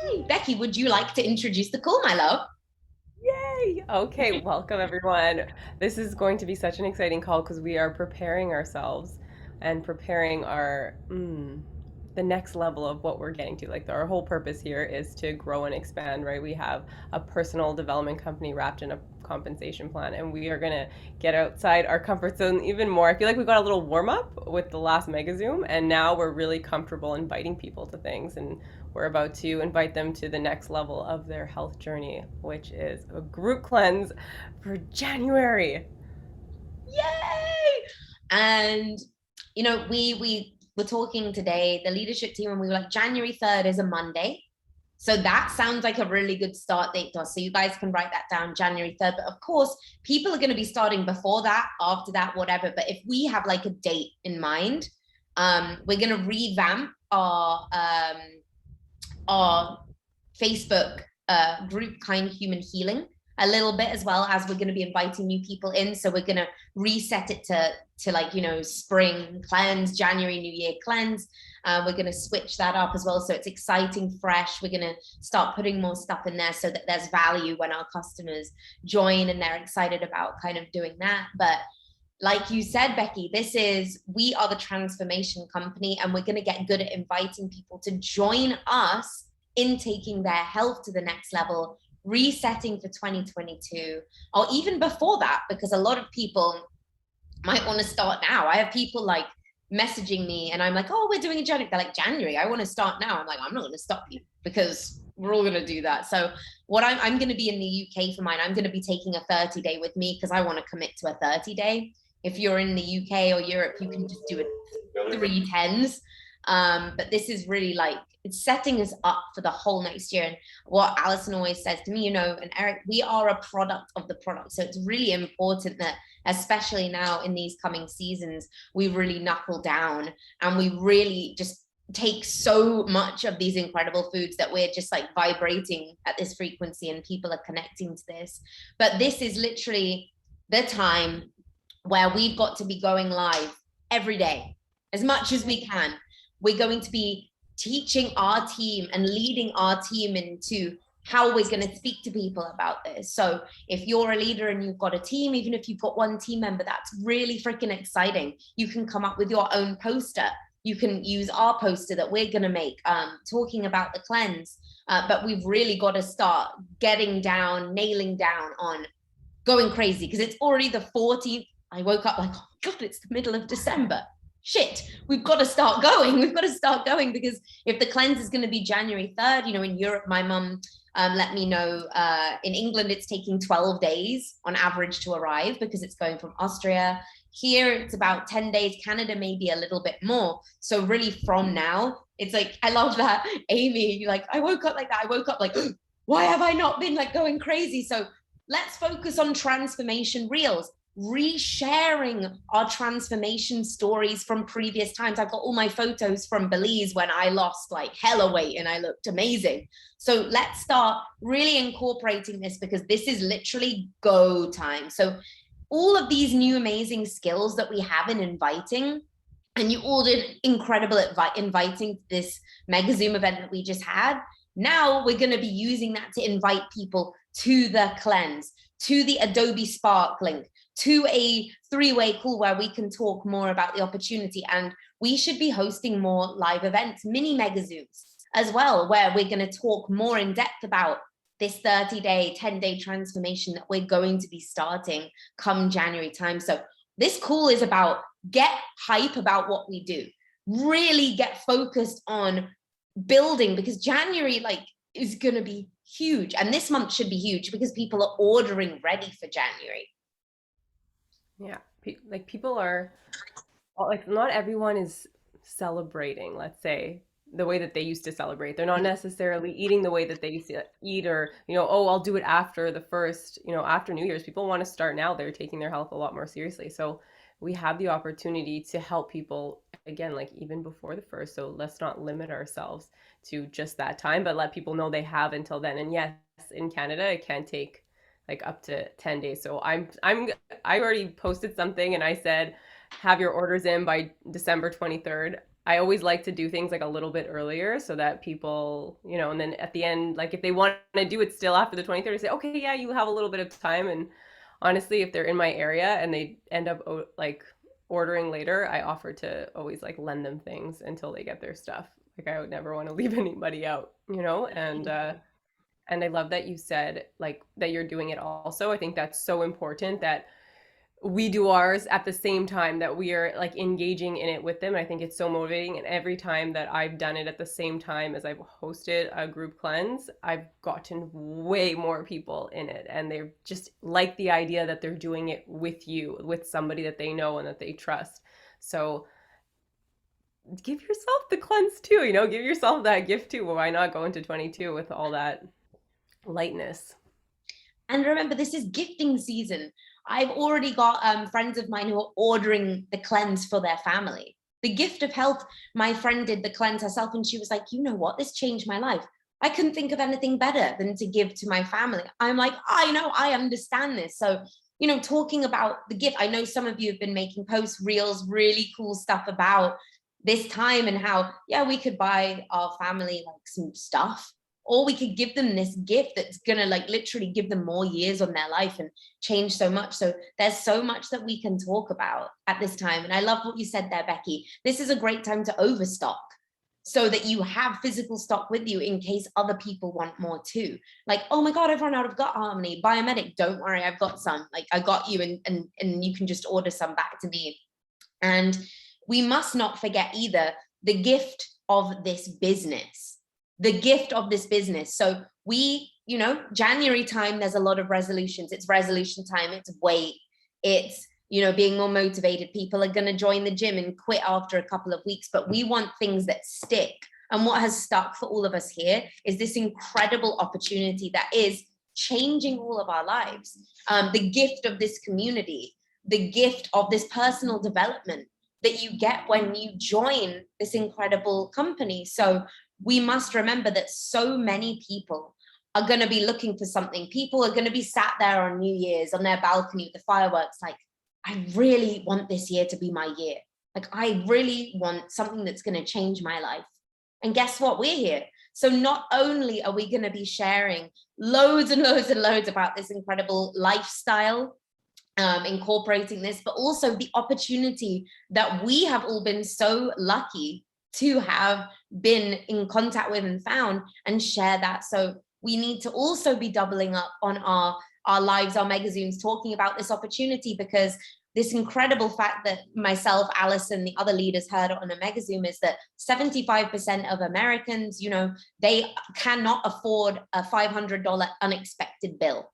Yay! Becky, would you like to introduce the call, my love? Yay! Okay, welcome everyone. This is going to be such an exciting call because we are preparing ourselves and preparing the next level of what we're getting to. Like our whole purpose here is to grow and expand, right? We have a personal development company wrapped in a compensation plan, and we are gonna get outside our comfort zone even more. I feel like we got a little warm up with the last Mega Zoom, and now we're really comfortable inviting people to things, and we're about to invite them to the next level of their health journey, which is a group cleanse for January. Yay! And we were talking today, the leadership team, and we were like, January 3rd is a Monday. So that sounds like a really good start date to us. So you guys can write that down, January 3rd. But of course, people are going to be starting before that, after that, whatever. But if we have like a date in mind, we're going to revamp our Facebook group, Kind Human Healing, a little bit, as well as we're going to be inviting new people in. So we're going to reset it to like, spring cleanse, January, New Year cleanse. We're going to switch that up as well. So it's exciting, fresh. We're going to start putting more stuff in there so that there's value when our customers join and they're excited about kind of doing that. But like you said, Becky, we are the transformation company, and we're going to get good at inviting people to join us in taking their health to the next level, resetting for 2022, or even before that, because a lot of people might want to start now. I have people like messaging me, and I'm like, oh, we're doing a January. They're like, January, I want to start now. I'm like, I'm not going to stop you because we're all going to do that. So what I'm going to be in the UK for mine, I'm going to be taking a 30-day with me because I want to commit to a 30-day. If you're in the UK or Europe, you can just do it 3 10s. But this is really like, it's setting us up for the whole next year. And what Alison always says to me, and Eric, we are a product of the product. So it's really important that, especially now in these coming seasons, we really knuckle down and we really just take so much of these incredible foods that we're just like vibrating at this frequency and people are connecting to this. But this is literally the time where we've got to be going live every day as much as we can. We're going to be teaching our team and leading our team into how we're going to speak to people about this. So if you're a leader and you've got a team, even if you've got one team member, that's really freaking exciting. You can come up with your own poster. You can use our poster that we're going to make, talking about the cleanse. But we've really got to start getting down, nailing down on going crazy, because it's already the 14th. I woke up like, oh God, it's the middle of December. Shit, we've got to start going. We've got to start going, because if the cleanse is going to be January 3rd, in Europe, my mum let me know, in England, it's taking 12 days on average to arrive because it's going from Austria. Here, it's about 10 days. Canada, maybe a little bit more. So really from now, it's like, I love that, Amy, you're like, I woke up like that. I woke up like, why have I not been like going crazy? So let's focus on transformation reels, resharing our transformation stories from previous times. I've got all my photos from Belize when I lost like hella weight and I looked amazing. So let's start really incorporating this, because this is literally go time. So all of these new amazing skills that we have in inviting, and you all did incredible at inviting this Mega Zoom event that we just had. Now we're going to be using that to invite people to the cleanse, to the Adobe Spark link, to a 3-way call where we can talk more about the opportunity. And we should be hosting more live events, mini Mega Zooms as well, where we're going to talk more in depth about this 30-day, 10-day transformation that we're going to be starting come January time. So this call is about get hype about what we do, really get focused on building, because January is going to be huge, and this month should be huge because people are ordering ready for January. Yeah, people are like, not everyone is celebrating, let's say, the way that they used to celebrate. They're not necessarily eating the way that they used to eat, or, oh, I'll do it after the first, after New Year's. People want to start now. They're taking their health a lot more seriously. So we have the opportunity to help people again, like even before the first. So let's not limit ourselves to just that time, but let people know they have until then. And yes, in Canada, it can take like up to 10 days. So I already posted something and I said, have your orders in by December 23rd. I always like to do things like a little bit earlier so that people, and then at the end, like if they want to do it still after the 23rd, I say, okay, yeah, you have a little bit of time. And honestly, if they're in my area and they end up like ordering later, I offer to always like lend them things until they get their stuff. Like I would never want to leave anybody out, and I love that you said like that you're doing it also. I think that's so important that we do ours at the same time that we are like engaging in it with them. I think it's so motivating. And every time that I've done it at the same time as I've hosted a group cleanse, I've gotten way more people in it. And they're just like the idea that they're doing it with you, with somebody that they know and that they trust. So give yourself the cleanse too, give yourself that gift too. Why not go into 22 with all that lightness? And remember, this is gifting season. I've already got friends of mine who are ordering the cleanse for their family. The gift of health, my friend did the cleanse herself, and she was like, you know what? This changed my life. I couldn't think of anything better than to give to my family. I'm like, I know, I understand this. So, talking about the gift, I know some of you have been making posts, reels, really cool stuff about this time and how, yeah, we could buy our family like some stuff, or we could give them this gift that's gonna like literally give them more years on their life and change so much. So there's so much that we can talk about at this time. And I love what you said there, Becky. This is a great time to overstock so that you have physical stock with you in case other people want more too. Like, oh my God, I've run out of gut harmony. Biomedic, don't worry, I've got some. Like, I got you, and you can just order some back to me. And we must not forget either the gift of this business. The gift of this business. So we, January time, there's a lot of resolutions. It's resolution time, it's weight, it's, being more motivated. People are going to join the gym and quit after a couple of weeks, but we want things that stick. And what has stuck for all of us here is this incredible opportunity that is changing all of our lives. The gift of this community, the gift of this personal development that you get when you join this incredible company. So we must remember that so many people are going to be looking for something. People are going to be sat there on New Year's on their balcony with the fireworks, like, I really want this year to be my year. Like, I really want something that's going to change my life. And guess what? We're here. So not only are we going to be sharing loads and loads and loads about this incredible lifestyle, incorporating this, but also the opportunity that we have all been so lucky to have been in contact with and found, and share that. So we need to also be doubling up on our lives, our mega Zooms, talking about this opportunity, because this incredible fact that myself, Alice, and the other leaders heard on a mega Zoom is that 75% of Americans, they cannot afford a $500 unexpected bill.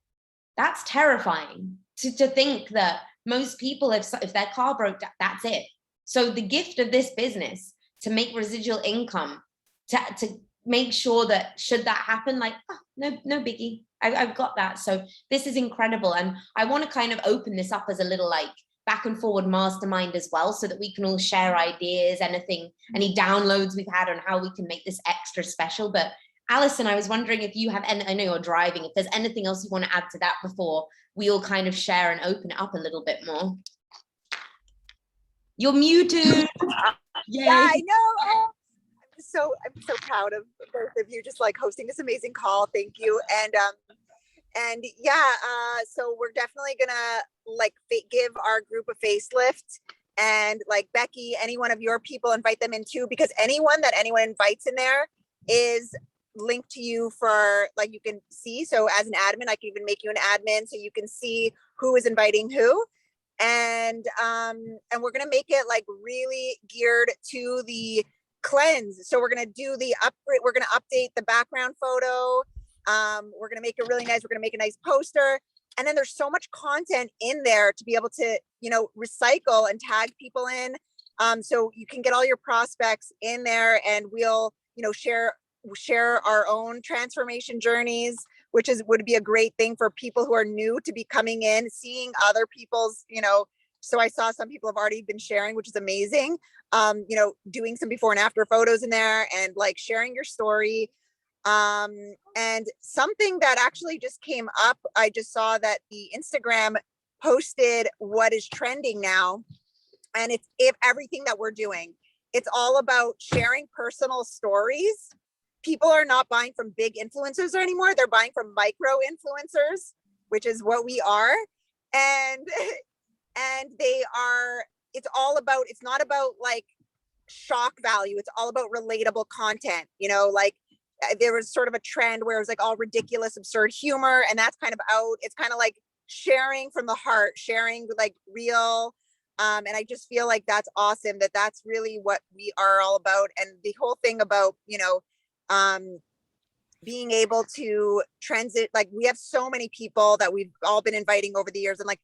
That's terrifying to think that most people, if their car broke, that's it. So the gift of this business to make residual income, to make sure that should that happen, like, oh, no biggie, I've got that. So this is incredible. And I want to kind of open this up as a little like back and forward mastermind as well, so that we can all share ideas, any downloads we've had on how we can make this extra special. But Alison, I was wondering if you have, and I know you're driving, if there's anything else you want to add to that before we all kind of share and open it up a little bit more. You're muted. Yay. Yeah, I know. Oh, I'm so proud of both of you, just like hosting this amazing call. Thank you. And yeah, so we're definitely gonna like give our group a facelift, and like Becky, any one of your people, invite them in too, because anyone invites in there is linked to you for, like, you can see. So as an admin, I can even make you an admin so you can see who is inviting who. And we're gonna make it like really geared to the cleanse. So we're gonna do the upgrade. We're gonna update the background photo. We're gonna make it really nice. We're gonna make a nice poster. And then there's so much content in there to be able to, recycle and tag people in. So you can get all your prospects in there, and we'll, share our own transformation journeys, which would be a great thing for people who are new to be coming in, seeing other people's, so I saw some people have already been sharing, which is amazing. Doing some before and after photos in there, and like sharing your story. And something that actually just came up, I just saw that the Instagram posted what is trending now, and it's everything that we're doing. it's all about sharing personal stories. People are not buying from big influencers anymore. They're buying from micro influencers, which is what we are. And they are, it's all about, it's not about like shock value. It's all about relatable content, like there was sort of a trend where it was like all ridiculous, absurd humor, and that's kind of out. It's kind of like sharing from the heart, sharing like real. And I just feel like that's awesome, that's really what we are all about. And the whole thing about, being able to transit, like we have so many people that we've all been inviting over the years, and like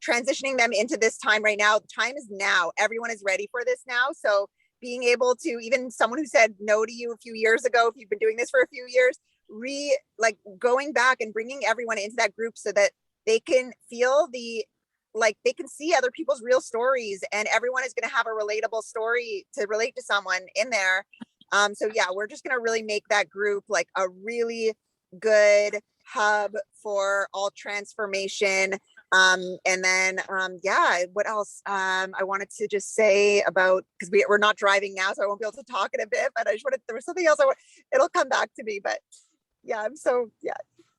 transitioning them into this time right now. The time is now. Everyone is ready for this now. So being able to, even someone who said no to you a few years ago, if you've been doing this for a few years, like going back and bringing everyone into that group so that they can feel like they can see other people's real stories, and everyone is going to have a relatable story to relate to someone in there. So yeah, we're just going to really make that group like a really good hub for all transformation. And then, yeah, what else? I wanted to just say about, because we're not driving now, so I won't be able to talk in a bit, but I just wanted, there was something else it'll come back to me, but yeah,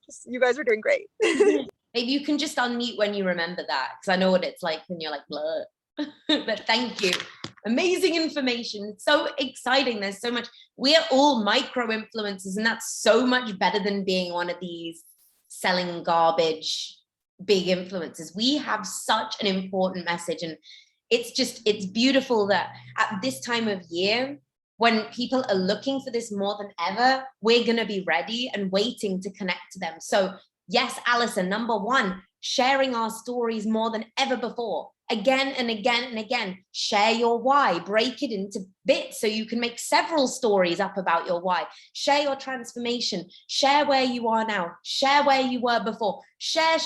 just, you guys are doing great. Maybe you can just unmute when you remember that, because I know what it's like when you're like, blah. But thank you. Amazing information. So exciting. There's so much. We're all micro influencers, and that's so much better than being one of these selling garbage big influencers. We have such an important message, and it's beautiful that at this time of year, when people are looking for this more than ever, we're going to be ready and waiting to connect to them. So yes, Alison, number one, sharing our stories more than ever before. Again and again and again, share your why, break it into bits so you can make several stories up about your why. Share your transformation, share where you are now, share where you were before, share.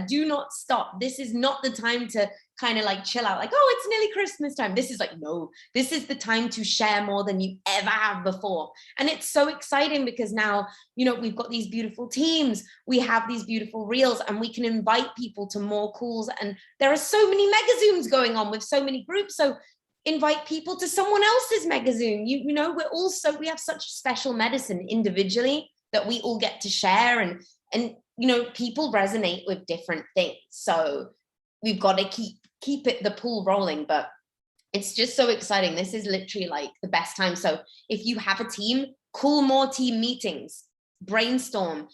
Do not stop. This is not the time to kind of like chill out, like, oh, it's nearly Christmas time. This is like, no, this is the time to share more than you ever have before. And it's so exciting because now, we've got these beautiful teams, we have these beautiful reels, and we can invite people to more calls. And there are so many mega Zooms going on with so many groups. So invite people to someone else's mega Zoom. We have such special medicine individually that we all get to share, and people resonate with different things. So we've got to keep the pool rolling, but it's just so exciting. This is literally like the best time. So if you have a team, call more team meetings, brainstorm,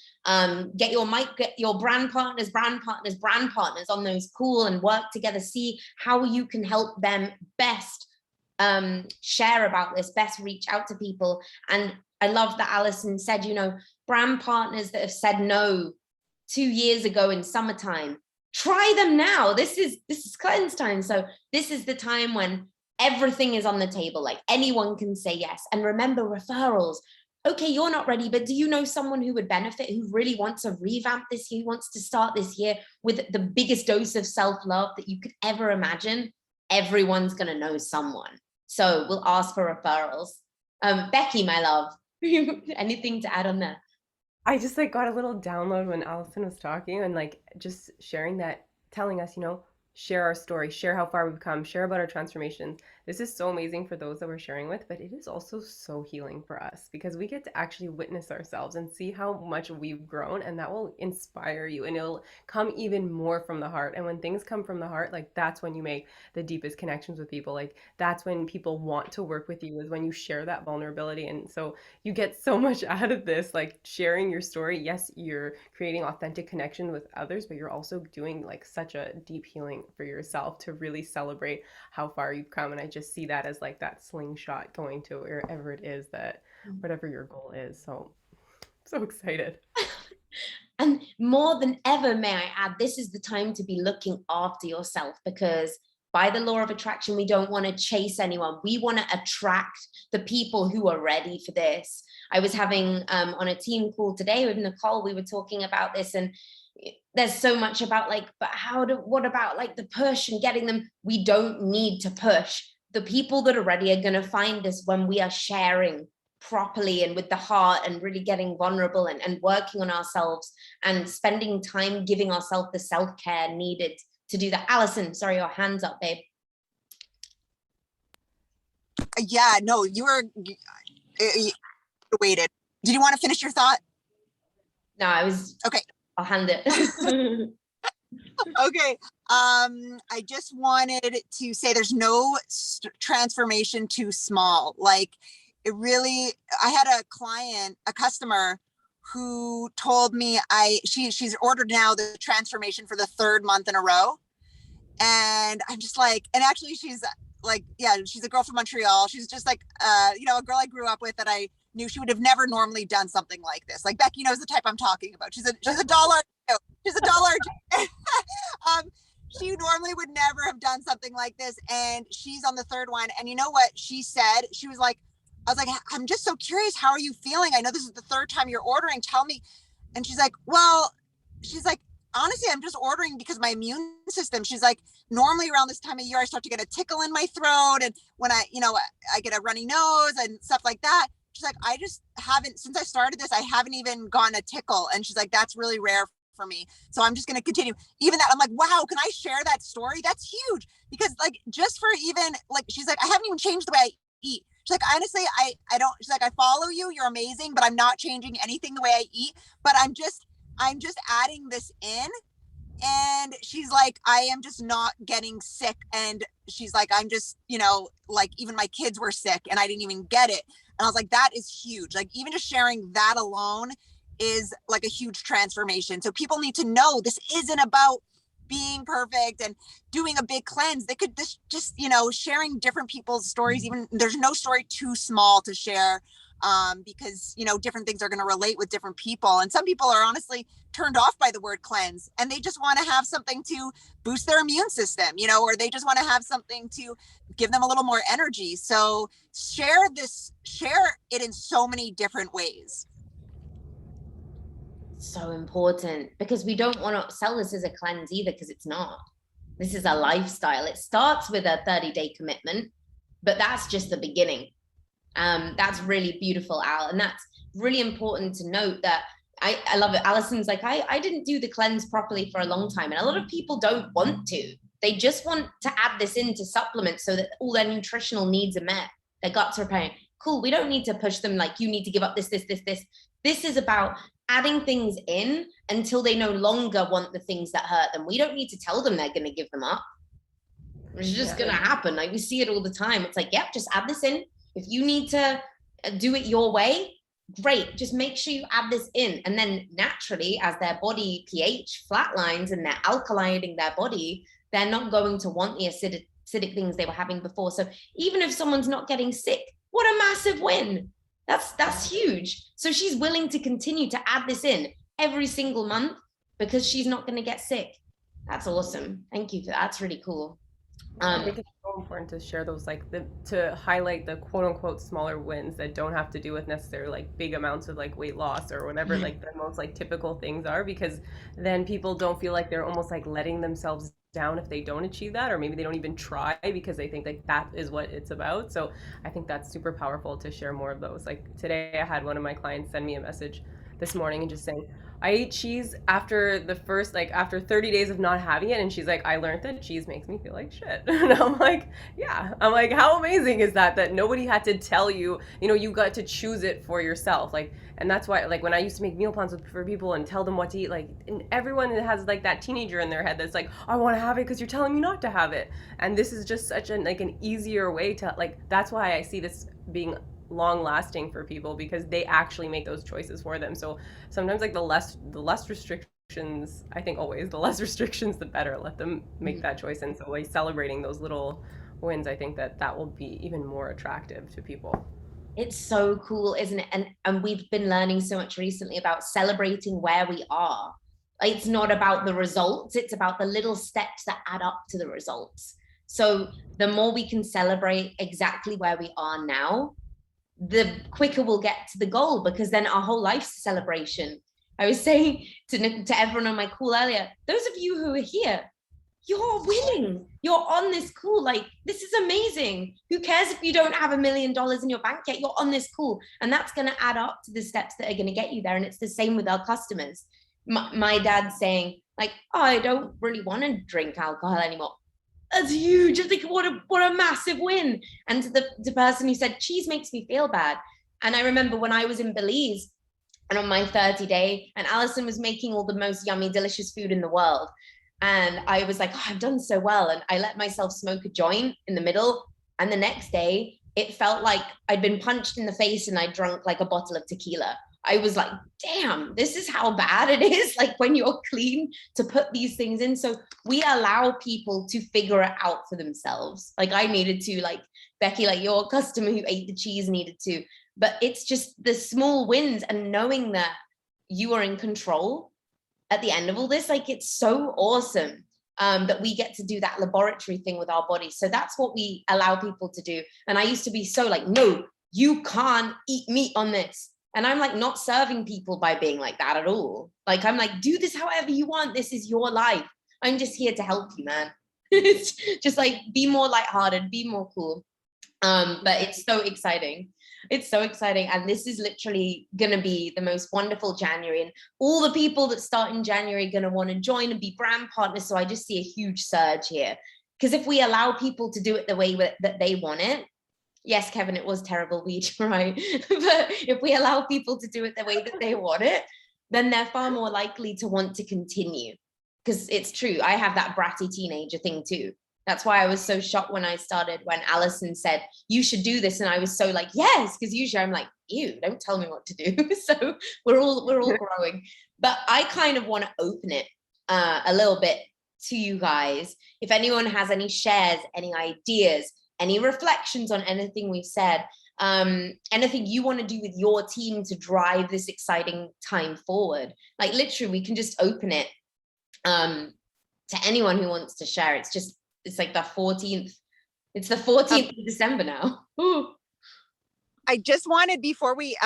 get your brand partners on those call and work together, see how you can help them best share about this, best reach out to people. And I love that Alison said, brand partners that have said no 2 years ago in summertime, try them now. This is cleanse time. So this is the time when everything is on the table. Like anyone can say yes. And remember, referrals. Okay, you're not ready, but do you know someone who would benefit, who really wants to revamp this year, who wants to start this year with the biggest dose of self-love that you could ever imagine? Everyone's going to know someone. So we'll ask for referrals. Becky, my love, anything to add on that? I just got a little download when Allison was talking and just sharing that, telling us, share our story, share how far we've come, share about our transformations. This is so amazing for those that we're sharing with, but it is also so healing for us because we get to actually witness ourselves and see how much we've grown, and that will inspire you, and it'll come even more from the heart. And when things come from the heart, that's when you make the deepest connections with people. That's when people want to work with you, is when you share that vulnerability. And so you get so much out of this, sharing your story. Yes, you're creating authentic connection with others, but you're also doing such a deep healing for yourself to really celebrate how far you've come. And I just see that as that slingshot going to wherever it is, that whatever your goal is. So excited. And more than ever, may I add, this is the time to be looking after yourself, because by the law of attraction, we don't want to chase anyone. We want to attract the people who are ready for this. I was having on a team call today with Nicole, we were talking about this, and there's so much about but what about the push and getting them? We don't need to push. The people that are ready are going to find us when we are sharing properly and with the heart, and really getting vulnerable and working on ourselves and spending time giving ourselves the self-care needed to do that. Alison, sorry, your hand's up, babe. Yeah, no, you waited. Did you want to finish your thought? No, I was okay. I'll hand it. Okay. I just wanted to say there's no transformation too small. Like it really, I had a customer who told me she's ordered now the transformation for the 3rd month in a row. And I'm just like, and actually she's like, yeah, she's a girl from Montreal. She's just like, a girl I grew up with that I knew she would have never normally done something like this. Like Becky knows the type I'm talking about. She's a dollar. She's a dollar. She normally would never have done something like this. And she's on the 3rd one. And you know what she said? She was like, I was like, I'm just so curious. How are you feeling? I know this is the 3rd time you're ordering. Tell me. And she's like, honestly, I'm just ordering because my immune system. She's like, normally around this time of year, I start to get a tickle in my throat. And when I get a runny nose and stuff like that. She's like, I just haven't, since I started this, I haven't even gotten a tickle. And she's like, that's really rare for me. So I'm just going to continue. Even that, I'm like, wow, can I share that story? That's huge. Because like, just for even like, she's like, I haven't even changed the way I eat. She's like, honestly, I don't, she's like, I follow you, you're amazing, but I'm not changing anything the way I eat. But I'm just adding this in. And she's like, I am just not getting sick. And she's like, I'm just, like even my kids were sick and I didn't even get it. And I was like, that is huge. Like even just sharing that alone is like a huge transformation. So people need to know this isn't about being perfect and doing a big cleanse. They could just sharing different people's stories. Even there's no story too small to share. Because different things are going to relate with different people, and some people are honestly turned off by the word cleanse and they just want to have something to boost their immune system, or they just want to have something to give them a little more energy. So share it in so many different ways. So important, because we don't want to sell this as a cleanse either, because it's not. This is a lifestyle. It starts with a 30-day commitment, but that's just the beginning. That's really beautiful, Al. And that's really important to note that I love it. Alison's like, I didn't do the cleanse properly for a long time. And a lot of people don't want to. They just want to add this in to supplement so that all their nutritional needs are met. Their guts are repairing. Cool. We don't need to push them like, you need to give up this. This is about adding things in until they no longer want the things that hurt them. We don't need to tell them they're going to give them up. It's just going to happen. Like we see it all the time. It's like, yep, just add this in. If you need to do it your way, great. Just make sure you add this in. And then naturally, as their body pH flatlines and they're alkalining their body, they're not going to want the acidic things they were having before. So even if someone's not getting sick, what a massive win. That's huge. So she's willing to continue to add this in every single month because she's not going to get sick. That's awesome. Thank you for that. That's really cool. I think it's so important to share those, to highlight the quote unquote smaller wins that don't have to do with necessarily like big amounts of like weight loss or whatever like the most like typical things are, because then people don't feel like they're almost like letting themselves down if they don't achieve that, or maybe they don't even try because they think like that is what it's about. So I think that's super powerful to share more of those. Like today I had one of my clients send me a message this morning and just saying, I ate cheese after the first, after 30 days of not having it. And she's like, I learned that cheese makes me feel like shit. And I'm like, yeah. I'm like, how amazing is that nobody had to tell you, you got to choose it for yourself. And that's why, when I used to make meal plans for people and tell them what to eat, and everyone has that teenager in their head that's like, I want to have it because you're telling me not to have it. And this is just such an easier way to, that's why I see this being long lasting for people, because they actually make those choices for them. So sometimes the less restrictions, I think always the less restrictions the better. Let them make that choice. And so celebrating those little wins, I think that will be even more attractive to people. It's so cool, isn't it? And we've been learning so much recently about celebrating where we are. It's not about the results, it's about the little steps that add up to the results. So the more we can celebrate exactly where we are now, the quicker we'll get to the goal, because then our whole life's a celebration. I was saying to everyone on my call earlier, those of you who are here, you're winning. You're on this call. This is amazing. Who cares if you don't have $1 million in your bank yet? You're on this call. And that's going to add up to the steps that are going to get you there. And it's the same with our customers. My dad's saying, I don't really want to drink alcohol anymore. that's huge. I think what a massive win. And to the person who said, cheese makes me feel bad. And I remember when I was in Belize and on my 30 day, and Alison was making all the most yummy, delicious food in the world. And I was like, oh, I've done so well. And I let myself smoke a joint in the middle. And the next day, it felt like I'd been punched in the face and I drunk like a bottle of tequila. I was like, damn, this is how bad it is, like when you're clean, to put these things in. So we allow people to figure it out for themselves. Like I needed to, like Becky, like your customer who ate the cheese needed to. But it's just the small wins and knowing that you are in control at the end of all this. Like it's so awesome that we get to do that laboratory thing with our bodies. So that's what we allow people to do. And I used to be so like, no, you can't eat meat on this. And I'm like not serving people by being like that at all. Like I'm like, do this however you want. This is your life. I'm just here to help you, man. It's just like, be more lighthearted, be more cool. But it's so exciting. It's so exciting. And this is literally going to be the most wonderful January. And all the people that start in January are going to want to join and be brand partners. So I just see a huge surge here. Because if we allow people to do it the way that they want it, yes, Kevin, it was terrible. We tried. But if we allow people to do it the way that they want it, then they're far more likely to want to continue. Because it's true. I have that bratty teenager thing too. That's why I was so shocked when I started, when Alison said, you should do this. And I was so like, yes, because usually I'm like, ew, don't tell me what to do. So we're all growing. But I kind of want to open it a little bit to you guys. If anyone has any shares, any ideas, any reflections on anything we've said, anything you want to do with your team to drive this exciting time forward, like literally we can just open it to anyone who wants to share. It's like the 14th. It's the 14th of December now. Ooh. I just wanted, before we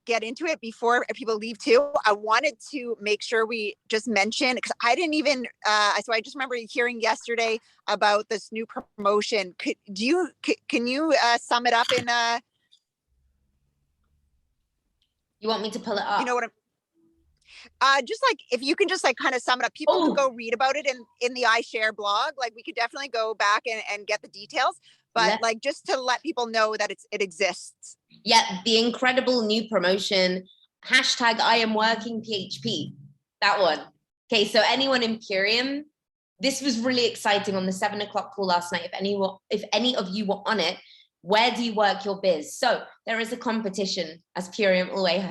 get into it, before people leave too, I wanted to make sure we just mention, because I didn't even, so I just remember hearing yesterday about this new promotion. Can you sum it up in You want me to pull it up? You know what just like, if you can just like kind of sum it up, people can go read about it in the iShare blog. Like we could definitely go back and get the details, but like just to let people know that it exists. Yeah, the incredible new promotion, hashtag I am working PHP, that one. Okay, so anyone Imperium, this was really exciting on the 7 o'clock call last night. If any of you were on it, where do you work your biz? So there is a competition, as Purium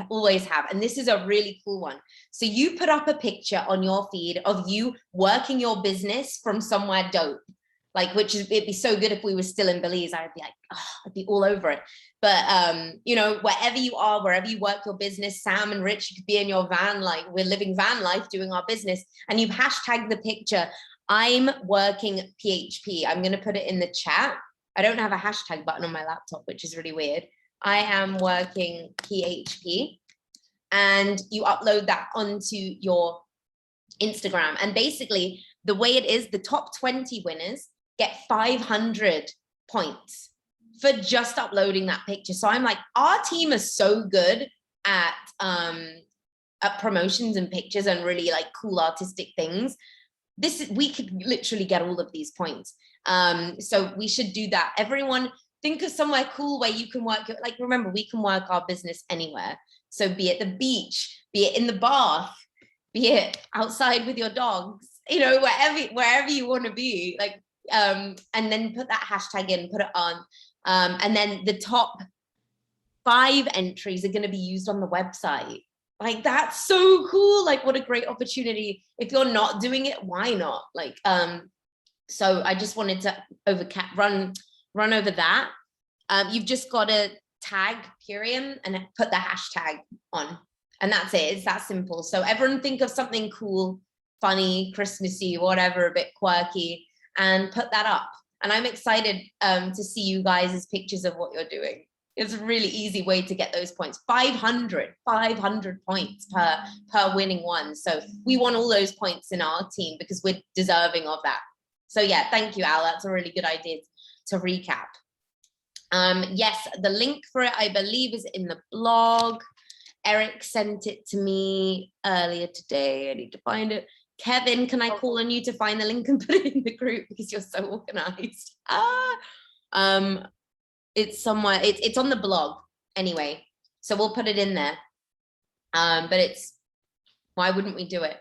always have, and this is a really cool one. So you put up a picture on your feed of you working your business from somewhere dope, like, it'd be so good if we were still in Belize. I'd be like, oh, I'd be all over it. But you know, wherever you are, wherever you work your business, Sam and Rich, you could be in your van, like we're living van life doing our business, and you've hashtagged the picture, I'm working PHP. I'm going to put it in the chat. I don't have a hashtag button on my laptop, which is really weird. I am working PHP. And you upload that onto your Instagram. And basically, the way it is, the top 20 winners get 500 points for just uploading that picture. So I'm like, our team is so good at promotions and pictures and really like cool artistic things. We could literally get all of these points. So we should do that. Everyone think of somewhere cool where you can work. Like, remember, we can work our business anywhere. So be it the beach, be it in the bath, be it outside with your dogs, you know, wherever you want to be, like, and then put that hashtag in, put it on. And then the top 5 entries are going to be used on the website. Like, that's so cool. Like, what a great opportunity. If you're not doing it, why not? Like, so I just wanted to run over that. You've just got to tag Purium and put the hashtag on, and that's it. It's that simple. So everyone think of something cool, funny, Christmassy, whatever, a bit quirky, and put that up. And I'm excited to see you guys' pictures of what you're doing. It's a really easy way to get those points. 500 points per winning one. So we want all those points in our team because we're deserving of that. So yeah, thank you, Al. That's a really good idea to recap. Yes, the link for it, I believe, is in the blog. Eric sent it to me earlier today. I need to find it. Kevin, can I call on you to find the link and put it in the group because you're so organized? It's somewhere, it's on the blog anyway, so we'll put it in there. But it's, why wouldn't we do it?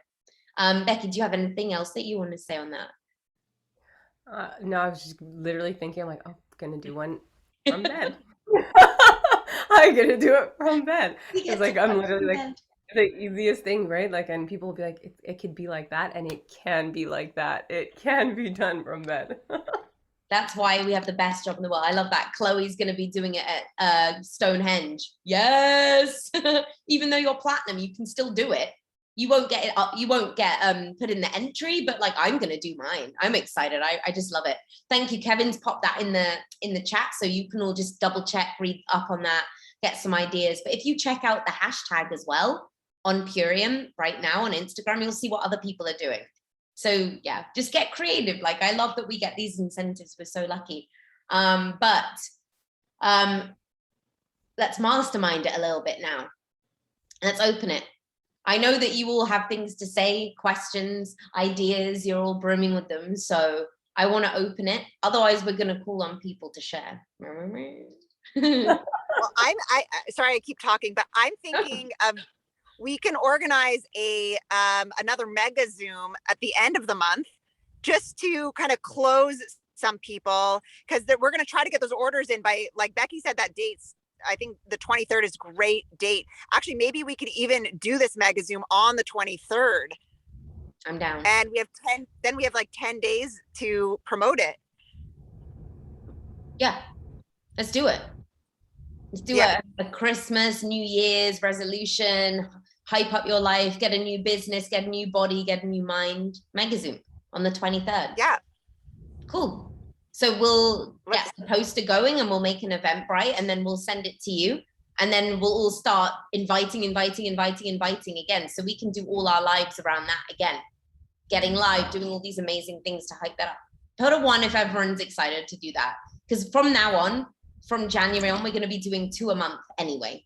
Becky, do you have anything else that you want to say on that? No, I was just literally thinking, I'm like, oh, I'm gonna do one from bed. I'm gonna do it from bed. It's like I'm literally like the easiest thing, right? Like, and people will be like, it could be like that, and it can be like that. It can be done from bed. That's why we have the best job in the world. I love that. Chloe's going to be doing it at Stonehenge. Yes. Even though you're platinum, you can still do it. You won't get it up. You won't get put in the entry, but like, I'm going to do mine. I'm excited. I just love it. Thank you. Kevin's popped that in the chat. So you can all just double check, read up on that, get some ideas. But if you check out the hashtag as well on Purium right now on Instagram, you'll see what other people are doing. So yeah, just get creative. Like, I love that we get these incentives. We're so lucky. But let's mastermind it a little bit now. Let's open it. I know that you all have things to say, questions, ideas, you're all brimming with them. So I want to open it. Otherwise, we're going to call on people to share. Well, sorry, I keep talking, but I'm thinking we can organize another mega Zoom at the end of the month just to kind of close some people, because we're going to try to get those orders in by, like Becky said, that date's, I think the 23rd is a great date. Actually, maybe we could even do this mega Zoom on the 23rd. I'm down. And we have like 10 days to promote it. Yeah, let's do it. Let's do a Christmas, New Year's resolution, hype up your life, get a new business, get a new body, get a new mind. Mega Zoom on the 23rd. Yeah. Cool. So we'll get the poster going and we'll make an Eventbrite and then we'll send it to you. And then we'll all start inviting again. So we can do all our lives around that again. Getting live, doing all these amazing things to hype that up. Put a 1 if everyone's excited to do that. Because from now on, from January on, we're going to be doing 2 a month anyway.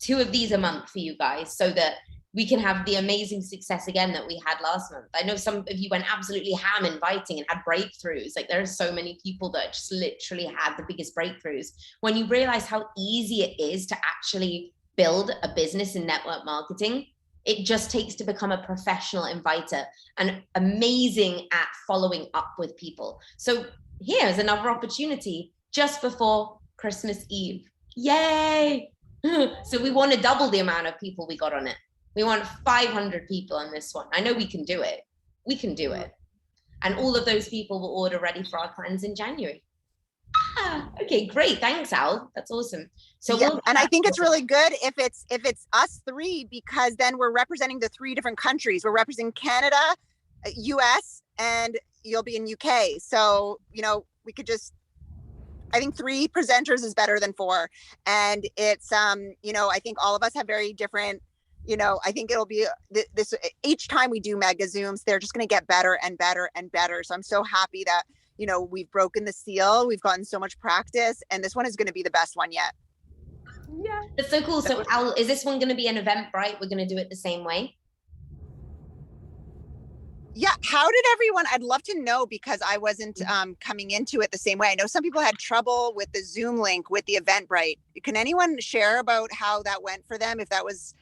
2 of these a month for you guys so that we can have the amazing success again that we had last month. I know some of you went absolutely ham inviting and had breakthroughs. Like, there are so many people that just literally had the biggest breakthroughs. When you realize how easy it is to actually build a business in network marketing, it just takes to become a professional inviter and amazing at following up with people. So here's another opportunity just before Christmas Eve. Yay! So we want to double the amount of people we got on it. We want 500 people on this one. I know we can do it. We can do it. And all of those people will order ready for our plans in January. Okay, great. Thanks, Al. That's awesome. So yeah, and I think it's really good if it's us 3, because then we're representing the 3 different countries. We're representing Canada, US, and you'll be in UK. So, we could just, I think 3 presenters is better than 4. And it's, I think all of us have very different, I think it'll be this each time we do mega Zooms, they're just going to get better and better and better. So I'm so happy that, we've broken the seal. We've gotten so much practice, and this one is going to be the best one yet. Yeah. That's so cool. So Al, is this one going to be an Eventbrite? We're going to do it the same way? Yeah. How did everyone, I'd love to know, because I wasn't coming into it the same way. I know some people had trouble with the Zoom link with the Eventbrite. Can anyone share about how that went for them? If that was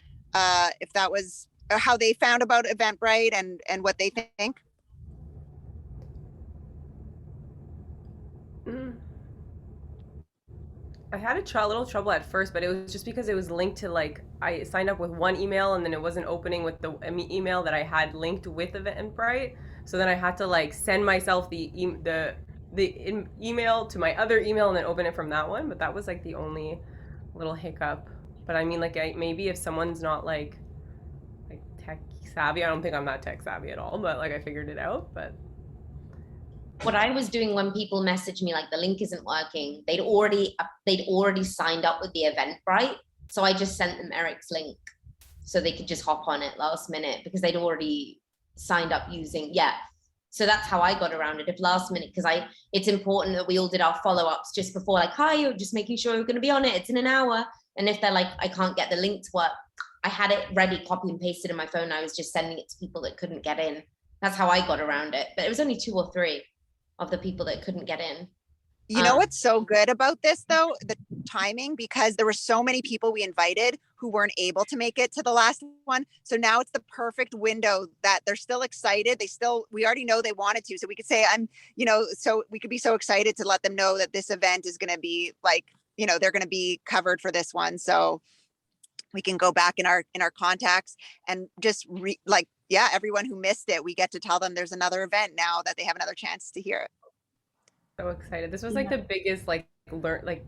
how they found about Eventbrite and what they think? I had a little trouble at first, but it was just because it was linked to, like, I signed up with one email and then it wasn't opening with the email that I had linked with Eventbrite. So then I had to, like, send myself the email to my other email and then open it from that one. But that was, like, the only little hiccup. But I mean, like, maybe if someone's not like tech savvy, I don't think I'm not tech savvy at all, but like, I figured it out. But what I was doing when people messaged me like the link isn't working, they'd already signed up with the Eventbrite, so I just sent them Eric's link so they could just hop on it last minute because they'd already signed up using so that's how I got around it. If last minute, because it's important that we all did our follow-ups just before, like, hi, you're just making sure you're going to be on it, it's in an hour. And if they're like, I can't get the link to work, I had it ready, copy and pasted in my phone. I was just sending it to people that couldn't get in. That's how I got around it. But it was only 2 or 3 of the people that couldn't get in. You know what's so good about this though? The timing, because there were so many people we invited who weren't able to make it to the last one. So now it's the perfect window that they're still excited. We already know they wanted to. So we could say, so we could be so excited to let them know that this event is going to be like, they're going to be covered for this one. So we can go back in our contacts and just everyone who missed it, we get to tell them there's another event now, that they have another chance to hear it. So excited. This was like the biggest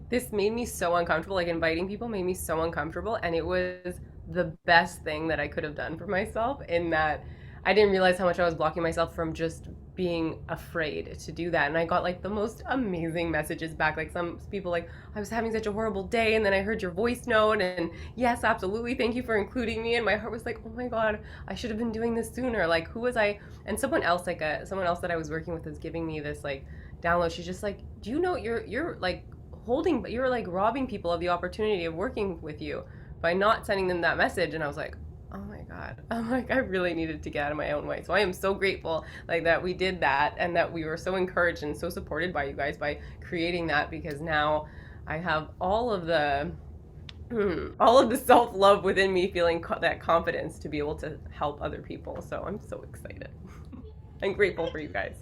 this made me so uncomfortable. Like inviting people made me so uncomfortable, and it was the best thing that I could have done for myself, in that I didn't realize how much I was blocking myself from just being afraid to do that. And I got like the most amazing messages back. Like some people like, I was having such a horrible day and then I heard your voice note and yes, absolutely, thank you for including me. And my heart was like, oh my God, I should have been doing this sooner. Like who was I? And someone else that I was working with is giving me this like download. She's just like, do you know you're like you're like robbing people of the opportunity of working with you by not sending them that message. And I was like, oh my God, I'm like, I really needed to get out of my own way. So I am so grateful like that we did that, and that we were so encouraged and so supported by you guys by creating that, because now I have all of the self-love within me, feeling that confidence to be able to help other people. So I'm so excited and grateful for you guys.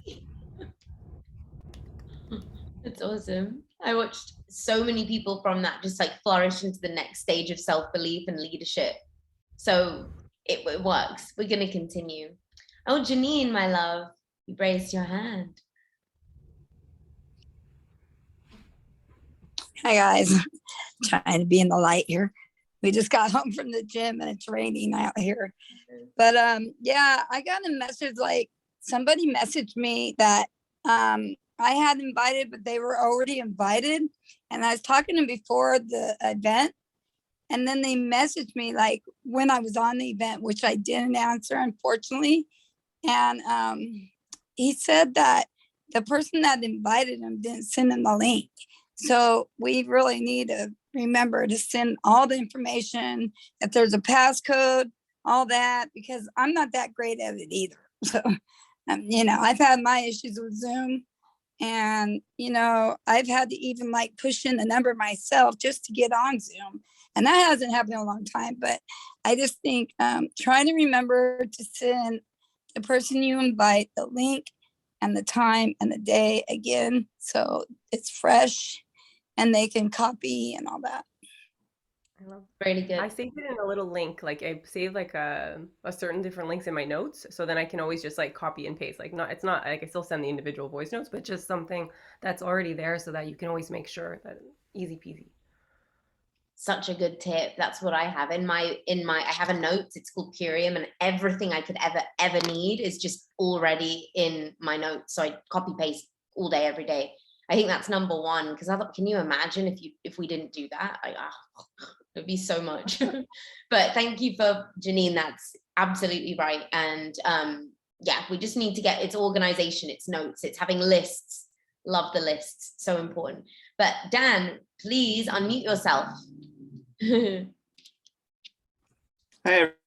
It's awesome. I watched so many people from that just like flourish into the next stage of self-belief and leadership. So it works. We're going to continue. Oh, Janine, my love, you raised your hand. Hi, guys. Trying to be in the light here. We just got home from the gym and it's raining out here. But yeah, I got a message, like somebody messaged me that I had invited, but they were already invited. And I was talking to them before the event. And then they messaged me like when I was on the event, which I didn't answer, unfortunately. And he said that the person that invited him didn't send him the link. So we really need to remember to send all the information, if there's a passcode, all that, because I'm not that great at it either. So, I've had my issues with Zoom. And, I've had to even like push in the number myself just to get on Zoom. And that hasn't happened in a long time. But I just think try to remember to send the person you invite the link and the time and the day again, so it's fresh and they can copy and all that. I love Really good. I saved it in a little link. Like I saved like a certain different links in my notes, so then I can always just like copy and paste. Like it's not like I still send the individual voice notes, but just something that's already there so that you can always make sure that easy peasy. Such a good tip. That's what I have in my I have a notes, it's called Purium, and everything I could ever need is just already in my notes. So I copy paste all day, every day. I think that's number one, because I thought, can you imagine if we didn't do that? It'd be so much. But thank you for Janine, that's absolutely right. And yeah, we just need to get, it's organization, it's notes, it's having lists. Love the lists, so important. But Dan, please unmute yourself. Hey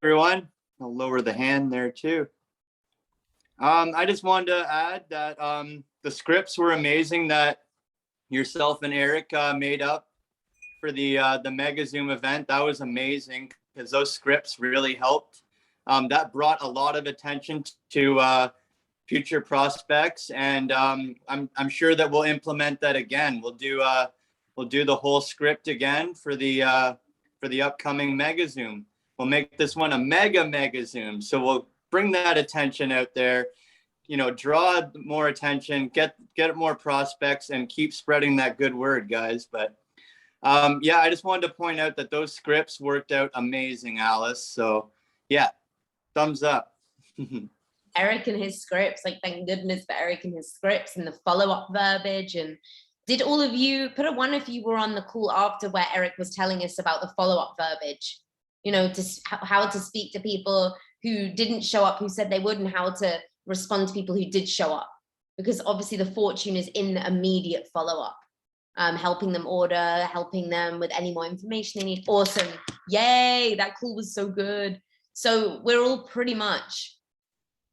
everyone, I'll lower the hand there too. I just wanted to add that the scripts were amazing that yourself and Eric made up for the Mega Zoom event. That was amazing because those scripts really helped. That brought a lot of attention to future prospects, and I'm sure that we'll implement that again. We'll do the whole script again for the upcoming Mega Zoom. We'll make this one a mega Zoom. So we'll bring that attention out there, draw more attention, get more prospects, and keep spreading that good word, guys. But yeah, I just wanted to point out that those scripts worked out amazing, Alice. So yeah, thumbs up. Eric and his scripts, like thank goodness for Eric and his scripts and the follow-up verbiage. And did all of you put a one if you were on the call after where Eric was telling us about the follow-up verbiage, how to speak to people who didn't show up, who said they would, and how to respond to people who did show up, because obviously the fortune is in the immediate follow-up, helping them order, helping them with any more information they need. Awesome. Yay, that call was so good. So we're all pretty much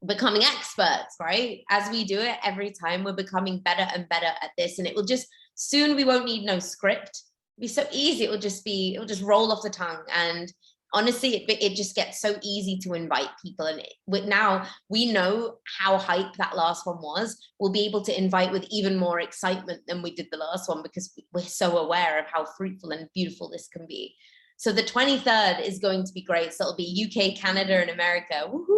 becoming experts, right? As we do it every time, we're becoming better and better at this. And it will just, soon we won't need no script. It'll be so easy. It'll just roll off the tongue. And honestly, it just gets so easy to invite people. And now we know how hype that last one was. We'll be able to invite with even more excitement than we did the last one, because we're so aware of how fruitful and beautiful this can be. So the 23rd is going to be great. So it'll be UK, Canada, and America. Woohoo!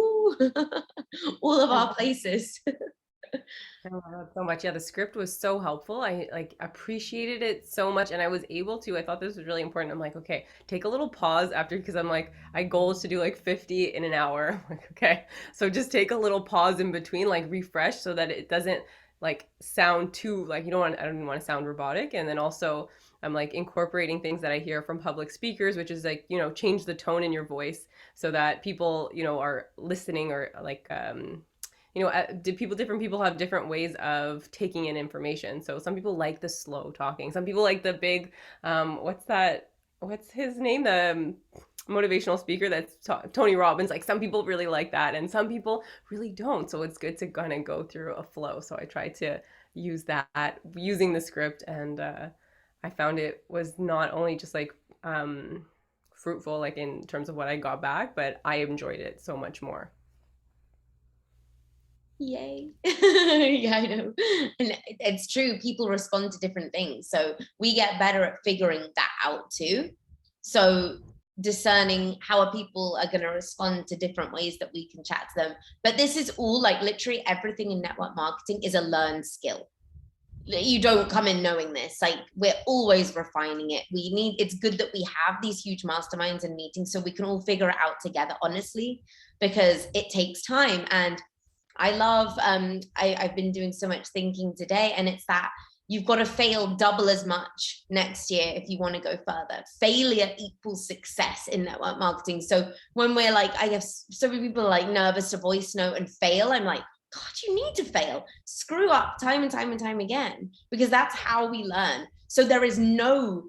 All of our places. I love that so much. Yeah, the script was so helpful. I like appreciated it so much, and I was able to. I thought this was really important. I'm like, okay, take a little pause after, because I'm like, my goal is to do like 50 in an hour. I'm like, okay, so just take a little pause in between, like refresh, so that it doesn't like sound too like, I don't want to sound robotic. And then also I'm like incorporating things that I hear from public speakers, which is like, change the tone in your voice so that people, are listening, or like different people have different ways of taking in information. So some people like the slow talking. Some people like the big, what's his name? The motivational speaker, that's Tony Robbins. Like some people really like that, and some people really don't. So it's good to kind of go through a flow. So I try to use that using the script, and I found it was not only just like fruitful, like in terms of what I got back, but I enjoyed it so much more. Yay. Yeah, I know. And it's true, people respond to different things, so we get better at figuring that out too. So discerning how people are going to respond to different ways that we can chat to them. But this is all, like, literally everything in network marketing is a learned skill. You don't come in knowing this. Like, we're always refining it. It's good that we have these huge masterminds and meetings so we can all figure it out together, honestly, because it takes time. And I love, I've been doing so much thinking today, and it's that you've got to fail double as much next year if you want to go further. Failure equals success in network marketing. So when we're like, I guess so many people are like nervous to voice note and fail, I'm like, God, you need to fail, screw up time and time and time again, because that's how we learn. So there is no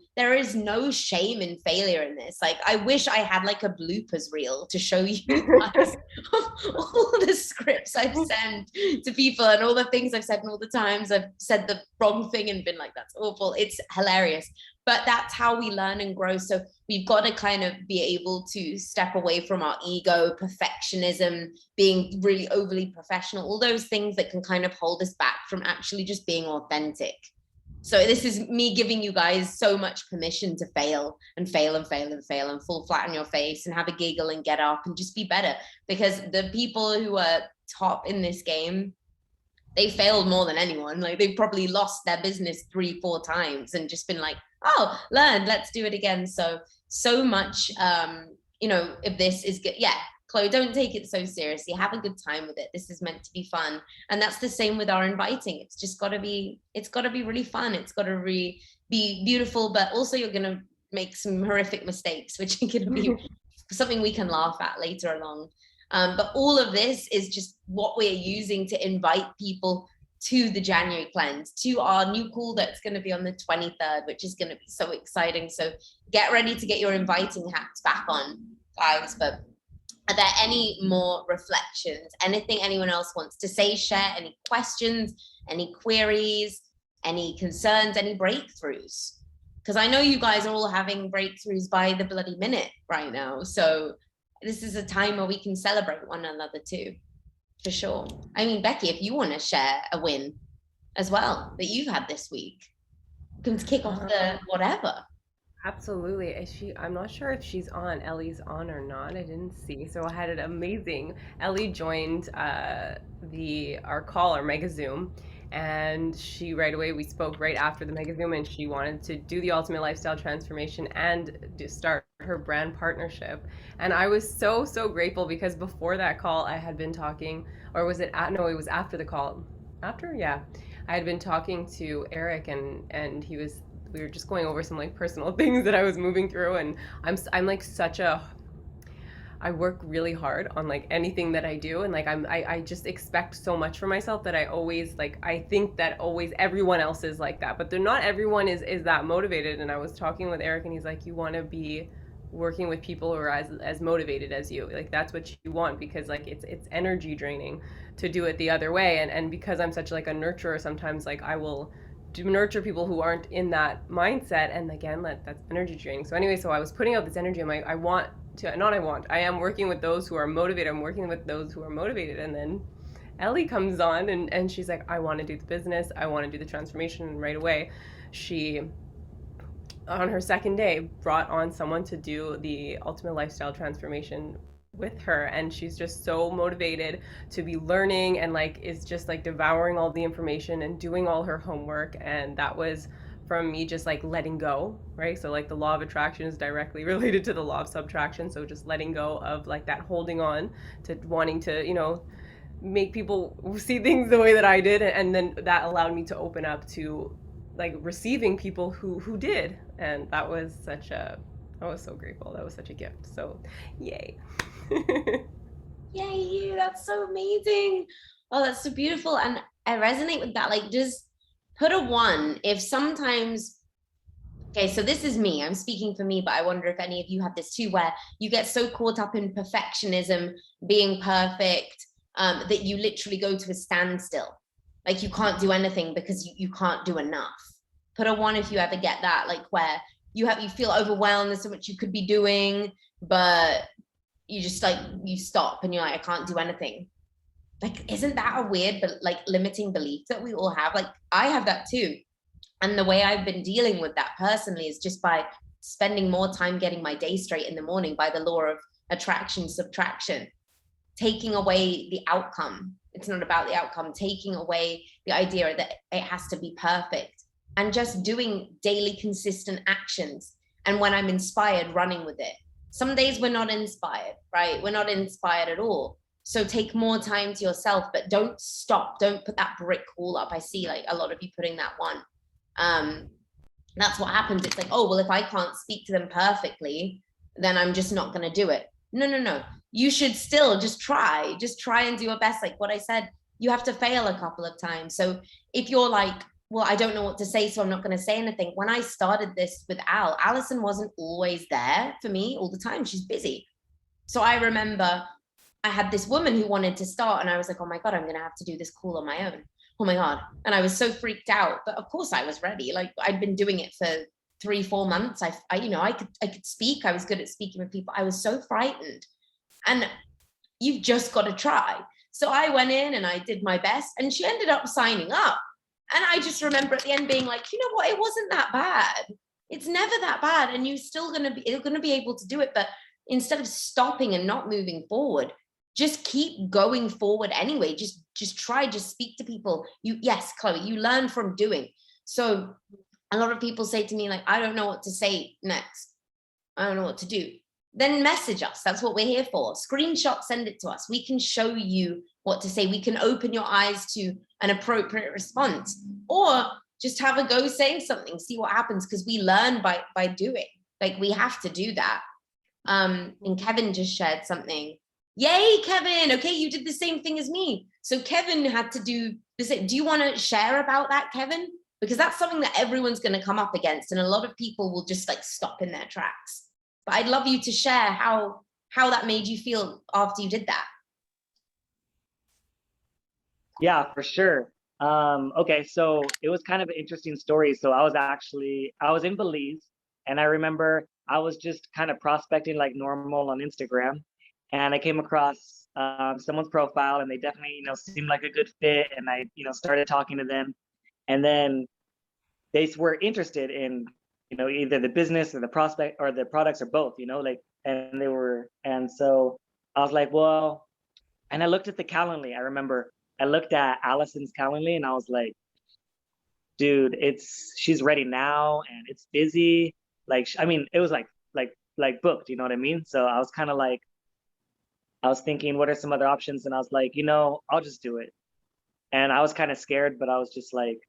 shame in failure in this. Like, I wish I had like a bloopers reel to show you guys all the scripts I've sent to people and all the things I've said and all the times I've said the wrong thing and been like, that's awful. It's hilarious. But that's how we learn and grow. So we've got to kind of be able to step away from our ego, perfectionism, being really overly professional, all those things that can kind of hold us back from actually just being authentic. So this is me giving you guys so much permission to fail and fail and fail and fail and fall flat on your face and have a giggle and get up and just be better. Because the people who are top in this game, they failed more than anyone. Like, they've probably lost their business 3-4 times and just been like, oh, learn, let's do it again. So much, if this is good. Yeah, Chloe, don't take it so seriously. Have a good time with it. This is meant to be fun. And that's the same with our inviting. It's got to be really fun. It's got to be beautiful, but also you're going to make some horrific mistakes, which are going to be something we can laugh at later along. But all of this is just what we're using to invite people to the January cleanse, to our new call that's going to be on the 23rd, which is going to be so exciting. So get ready to get your inviting hats back on, guys. But are there any more reflections? Anything anyone else wants to say, share? Any questions, any queries, any concerns, any breakthroughs? Because I know you guys are all having breakthroughs by the bloody minute right now. So this is a time where we can celebrate one another too, for sure. I mean, Becky, if you want to share a win as well that you've had this week, can kick off the whatever. Absolutely. I'm not sure if she's on. Ellie's on or not. I didn't see. So I had an amazing. Ellie joined our call, our Mega Zoom, and she right away, we spoke right after the Mega Zoom, and she wanted to do the ultimate lifestyle transformation and start her brand partnership. And I was so grateful, because before that call I had been talking, or was it no, it was after the call. After, yeah. I had been talking to Eric, and we were just going over some like personal things that I was moving through, and I'm like I work really hard on like anything that I do, and like I just expect so much for myself that I always like, I think that always everyone else is like that, but not everyone is that motivated. And I was talking with Eric, and he's like, you want to be working with people who are as motivated as you. Like that's what you want, because like it's energy draining to do it the other way. And because I'm such like a nurturer, sometimes like I will do nurture people who aren't in that mindset, and again that's energy draining. So anyway, so I was putting out this energy. I'm like, I am working with those who are motivated. I'm working with those who are motivated. And then Ellie comes on, and she's like, I want to do the business, I want to do the transformation. And right away she, on her second day, brought on someone to do the ultimate lifestyle transformation with her, and she's just so motivated to be learning, and like is just like devouring all the information and doing all her homework. And that was from me just like letting go, right? So like the law of attraction is directly related to the law of subtraction, so just letting go of like that holding on to wanting to, make people see things the way that I did, and then that allowed me to open up to like receiving people who did. And that was such a, I was so grateful. That was such a gift. So yay. Yay, you. That's so amazing. Oh, that's so beautiful. And I resonate with that. Like, just put a 1 if sometimes, okay, so this is me, I'm speaking for me, but I wonder if any of you have this too, where you get so caught up in perfectionism, being perfect, that you literally go to a standstill. Like you can't do anything because you can't do enough. Put a 1 if you ever get that, like where you feel overwhelmed, there's so much you could be doing, but you just like, you stop and you're like, I can't do anything. Like, isn't that a weird, but like limiting belief that we all have? Like I have that too. And the way I've been dealing with that personally is just by spending more time getting my day straight in the morning, by the law of attraction, subtraction, taking away the outcome. It's not about the outcome, taking away the idea that it has to be perfect, and just doing daily consistent actions. And when I'm inspired, running with it. Some days we're not inspired, right? We're not inspired at all. So take more time to yourself, but don't stop. Don't put that brick wall up. I see like a lot of you putting that one. That's what happens. It's like, oh, well, if I can't speak to them perfectly, then I'm just not going to do it. No. You should still just try and do your best. Like what I said, you have to fail a couple of times. So if you're like, well, I don't know what to say, so I'm not going to say anything. When I started this with Alison wasn't always there for me all the time. She's busy. So I remember I had this woman who wanted to start, and I was like, oh my God, I'm going to have to do this call on my own. Oh my God. And I was so freaked out, but of course I was ready. Like I'd been doing it for 3-4 months. I could speak. I was good at speaking with people. I was so frightened, and you've just got to try. So I went in and I did my best, and she ended up signing up. And I just remember at the end being like, you know what? It wasn't that bad. It's never that bad. And you're going to be able to do it. But instead of stopping and not moving forward, just keep going forward anyway. Just try, just speak to people. Yes, Chloe, you learn from doing. So a lot of people say to me, like, I don't know what to say next. I don't know what to do. Then message us. That's what we're here for. Screenshot, send it to us. We can show you what to say. We can open your eyes to an appropriate response, or just have a go saying something, see what happens, because we learn by doing. Like we have to do that. And Kevin just shared something. Yay, Kevin. Okay, you did the same thing as me. So Kevin had to do this. Do you want to share about that, Kevin? Because that's something that everyone's going to come up against, and a lot of people will just like stop in their tracks. But I'd love you to share how that made you feel after you did that. Yeah, for sure. Okay, so it was kind of an interesting story. So I was in Belize, and I remember I was just kind of prospecting like normal on Instagram, and I came across someone's profile, and they definitely, seemed like a good fit, and I, started talking to them, and then they were interested in, either the business or the prospect or the products or both, and so I was like, well, and I looked at the Calendly. I remember I looked at Allison's Calendly, and I was like, dude, she's ready now, and it's busy. Like, I mean, it was like booked, you know what I mean? So I was kind of like, I was thinking, what are some other options? And I was like, I'll just do it. And I was kind of scared, but I was just like,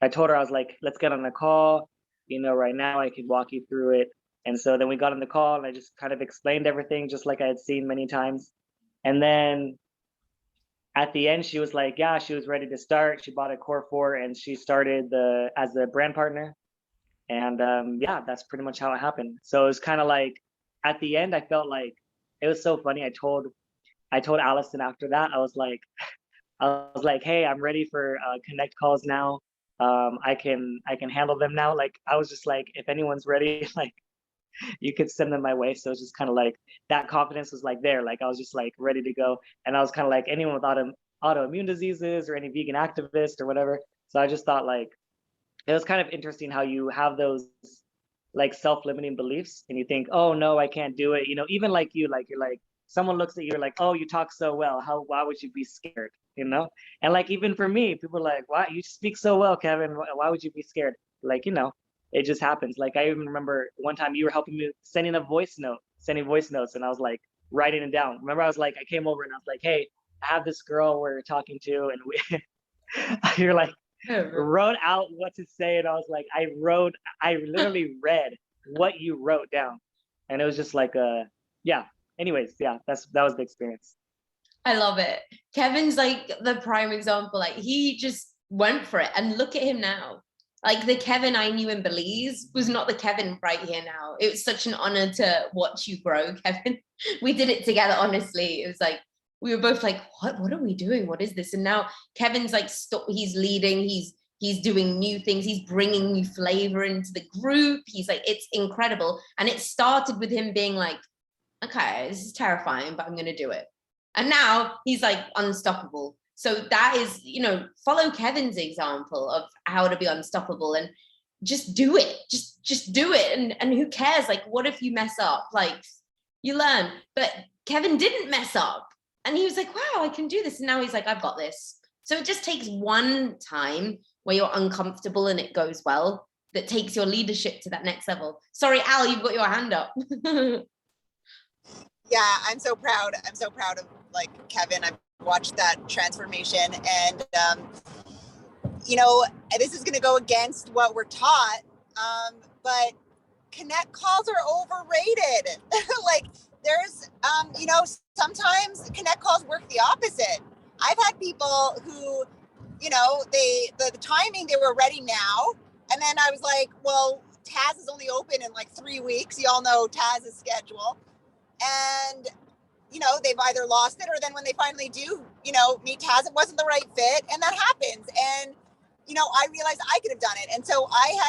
I told her, I was like, let's get on a call. Right now I could walk you through it. And so then we got on the call, and I just kind of explained everything just like I had seen many times. And then at the end, she was like, yeah, she was ready to start. She bought a Core 4, and she started as a brand partner. And yeah, that's pretty much how it happened. So it was kind of like at the end, I felt like it was so funny. I told Allison after that, I was like, hey, I'm ready for connect calls now. I can handle them now. Like I was just like, if anyone's ready, like you could send them my way. So it's just kind of like that confidence was like there. Like I was just like ready to go. And I was kind of like anyone with autoimmune diseases or any vegan activist or whatever. So I just thought like it was kind of interesting how you have those like self-limiting beliefs and you think, oh no, I can't do it. You know, even like you, like you're like someone looks at you like, oh, you talk so well. Why would you be scared? You know? And like even for me, people are like, why you speak so well, Kevin? Why would you be scared? Like, you know, it just happens. Like I even remember one time you were helping me sending voice notes, and I was like writing it down. Remember, I was like, I came over and I was like, hey, I have this girl we're talking to, and we you're like wrote out what to say, and I was like, I literally read what you wrote down, and it was just like yeah. Anyways, yeah, that was the experience. I love it. Kevin's like the prime example. Like he just went for it, and look at him now. Like the Kevin I knew in Belize was not the Kevin right here now. It was such an honor to watch you grow, Kevin. We did it together, honestly. It was like we were both like, what are we doing? What is this? And now Kevin's like, he's leading. He's doing new things. He's bringing new flavor into the group. He's like, it's incredible. And it started with him being like, okay, this is terrifying, but I'm going to do it. And now he's like unstoppable. So that is, you know, follow Kevin's example of how to be unstoppable and just do it. Just do it. And who cares? Like, what if you mess up? Like, you learn. But Kevin didn't mess up. And he was like, wow, I can do this. And now he's like, I've got this. So it just takes one time where you're uncomfortable and it goes well that takes your leadership to that next level. Sorry, Al, you've got your hand up. Yeah, I'm so proud. I'm so proud of like Kevin. I've watched that transformation, and you know, this is going to go against what we're taught, but connect calls are overrated. Like there's, you know, sometimes connect calls work the opposite. I've had people who, you know, the timing, they were ready now, and then I was like, well, Taz is only open in like 3 weeks. You all know Taz's schedule. And, you know, they've either lost it, or then when they finally do, you know, meet Taz, it wasn't the right fit, and that happens. And, you know, I realized I could have done it. And so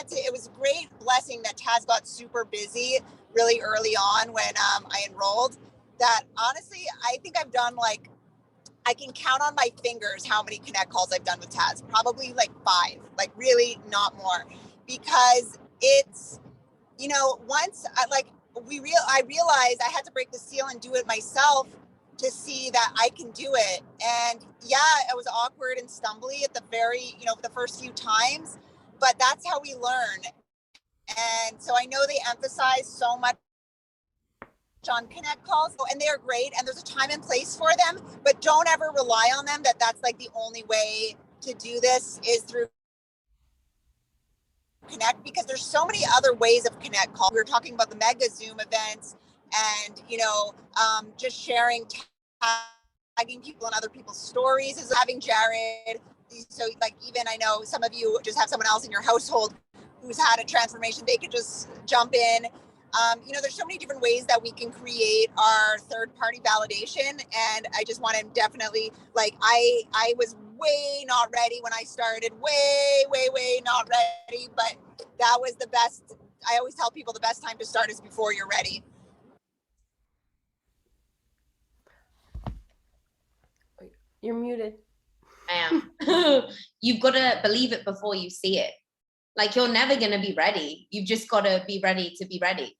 it was a great blessing that Taz got super busy really early on when I enrolled, that honestly, I think I've done like, I can count on my fingers how many connect calls I've done with Taz, probably like 5, like really not more, because it's, you know, once I realized I had to break the seal and do it myself to see that I can do it. And yeah, it was awkward and stumbly at the the first few times, but that's how we learn. And so I know they emphasize so much on connect calls, and they are great, and there's a time and place for them, but don't ever rely on them that's like the only way to do this is through connect, because there's so many other ways of connect call. We were talking about the mega Zoom events, and you know, just sharing, tagging people in other people's stories, is having Jared. So like, even I know some of you just have someone else in your household who's had a transformation, they could just jump in. You know, there's so many different ways that we can create our third-party validation, and I just want to definitely, like, I was way not ready when I started, way not ready, but that was the best. I always tell people the best time to start is before you're ready. You're muted. I am. You've got to believe it before you see it. Like, you're never going to be ready. You've just got to be ready to be ready.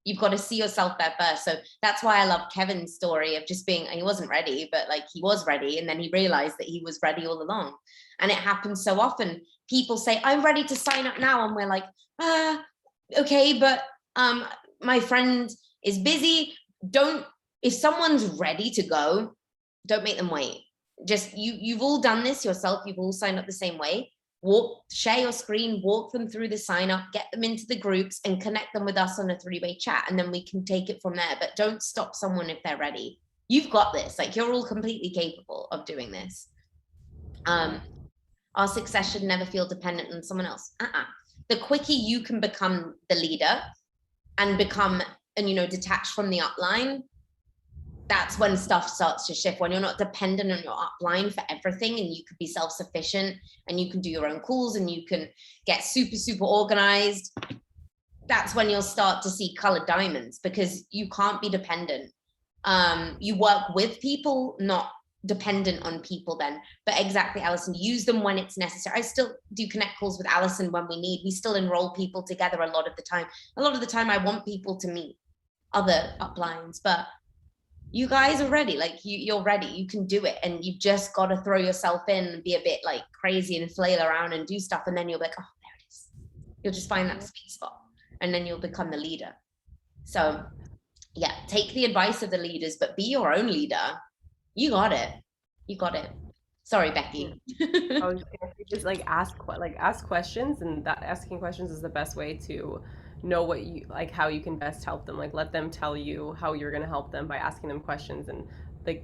You've got to see yourself there first. So that's why I love Kevin's story of just being, he wasn't ready, but like he was ready. And then he realized that he was ready all along. And it happens so often. People say, I'm ready to sign up now. And we're like, okay, but my friend is busy. If someone's ready to go, don't make them wait. Just, you've all done this yourself. You've all signed up the same way. Share your screen, walk them through the sign up, get them into the groups, and connect them with us on a 3-way chat, and then we can take it from there. But don't stop someone if they're ready. You've got this. Like, you're all completely capable of doing this. Our success should never feel dependent on someone else. the quicker you can become the leader and become, and, you know, detached from the upline, that's when stuff starts to shift, when you're not dependent on your upline for everything, and you could be self-sufficient and you can do your own calls and you can get super organized. That's when you'll start to see colored diamonds, because you can't be dependent. You work with people, not dependent on people then. But exactly, Alison, use them when it's necessary. I still do connect calls with Alison when we need. We still enroll people together a lot of the time. A lot of the time I want people to meet other uplines, but you guys are ready. Like you're ready, you can do it, and you've just got to throw yourself in and be a bit like crazy and flail around and do stuff, and then you'll be like, oh, there it is. You'll just find that sweet spot, and then you'll become the leader. So yeah, take the advice of the leaders, but be your own leader. You got it. Sorry, Becky. I was just like ask questions, and that asking questions is the best way to know what you like, how you can best help them. Like, let them tell you how you're going to help them by asking them questions. And like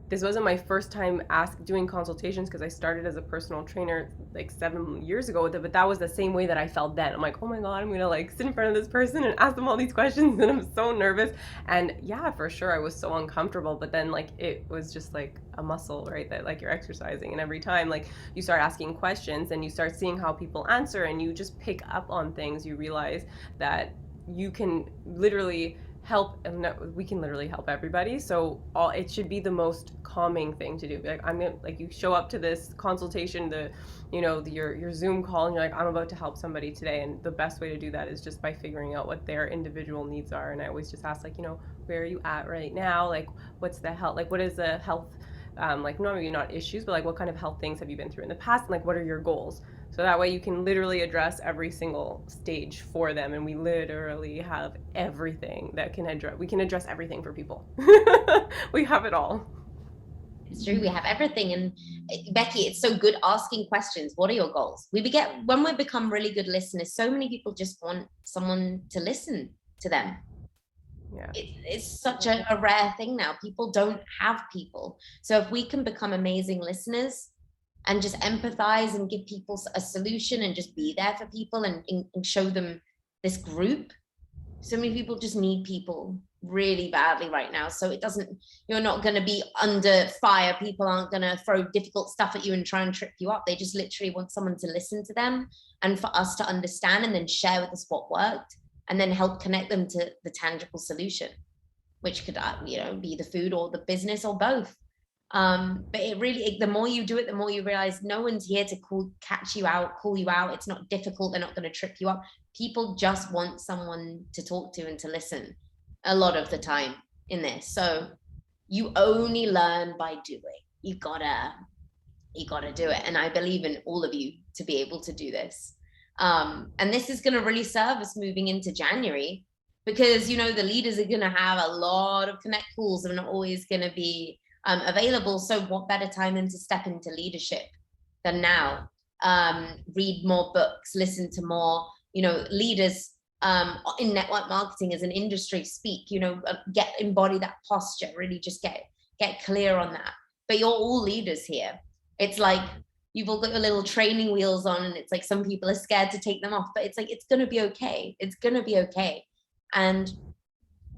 this wasn't my first time doing consultations, because I started as a personal trainer like 7 years ago with it, but that was the same way that I felt then. I'm like, oh my God, I'm gonna like sit in front of this person and ask them all these questions, and I'm so nervous. And yeah, for sure, I was so uncomfortable, but then like it was just like a muscle, right? That like you're exercising, and every time like you start asking questions and you start seeing how people answer, and you just pick up on things, you realize that you can literally help, and we can literally help everybody. So it should be the most calming thing to do. Like, I'm gonna, like, you show up to this consultation, your Zoom call, and you're like, I'm about to help somebody today, and the best way to do that is just by figuring out what their individual needs are. And I always just ask, like, where are you at right now? Like, what's the health, like, what is the health, like, maybe not issues, but like, what kind of health things have you been through in the past, and like, what are your goals? So that way you can literally address every single stage for them. And we literally have everything that we can address everything for people. We have it all. It's true, we have everything. And Becky, it's so good asking questions. What are your goals? When we become really good listeners, so many people just want someone to listen to them. Yeah. It's such a rare thing now. People don't have people. So if we can become amazing listeners and just empathize and give people a solution and just be there for people and show them this group. So many people just need people really badly right now. So you're not going to be under fire. People aren't going to throw difficult stuff at you and try and trip you up. They just literally want someone to listen to them and for us to understand, and then share with us what worked, and then help connect them to the tangible solution, which could be the food or the business or both. But the more you do it, the more you realize no one's here to call you out. It's not difficult. They're not going to trip you up. People just want someone to talk to and to listen a lot of the time in this. So you only learn by doing. You gotta do it. And I believe in all of you to be able to do this. And this is going to really serve us moving into January, because, the leaders are going to have a lot of connect calls and not always going to be available. So what better time than to step into leadership than now? Read more books, listen to more, leaders in network marketing as an industry speak, embody that posture, really just get clear on that. But you're all leaders here. It's like you've all got your little training wheels on, and it's like some people are scared to take them off, but it's like, it's going to be okay. It's going to be okay. And